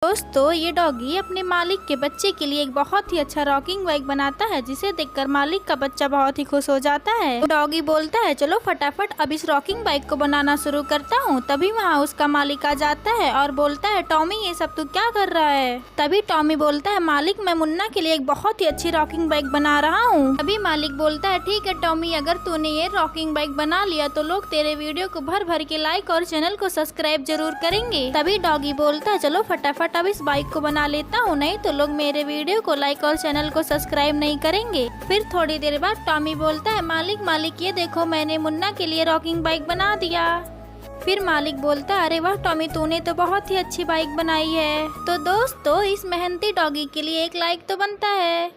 दोस्तों ये डॉगी अपने मालिक के बच्चे के लिए एक बहुत ही अच्छा रॉकिंग बाइक बनाता है, जिसे देखकर मालिक का बच्चा बहुत ही खुश हो जाता है। तो डॉगी बोलता है चलो फटाफट अब इस रॉकिंग बाइक को बनाना शुरू करता हूँ। तभी वहाँ उसका मालिक आ जाता है और बोलता है टॉमी ये सब तू क्या कर रहा है। तभी टॉमी बोलता है मालिक मैं मुन्ना के लिए एक बहुत ही अच्छी रॉकिंग बाइक बना रहा हूँ। तभी मालिक बोलता है ठीक है टॉमी, अगर तूने ये रॉकिंग बाइक बना लिया तो लोग तेरे वीडियो को भर भर के लाइक और चैनल को सब्सक्राइब जरूर करेंगे। तभी डॉगी बोलता है चलो फटाफट अब इस बाइक को बना लेता हूँ, नहीं तो लोग मेरे वीडियो को लाइक और चैनल को सब्सक्राइब नहीं करेंगे। फिर थोड़ी देर बाद टॉमी बोलता है मालिक ये देखो मैंने मुन्ना के लिए रॉकिंग बाइक बना दिया। फिर मालिक बोलता है अरे वाह टॉमी तूने तो बहुत ही अच्छी बाइक बनाई है। तो दोस्तों इस मेहनती डॉगी के लिए एक लाइक तो बनता है।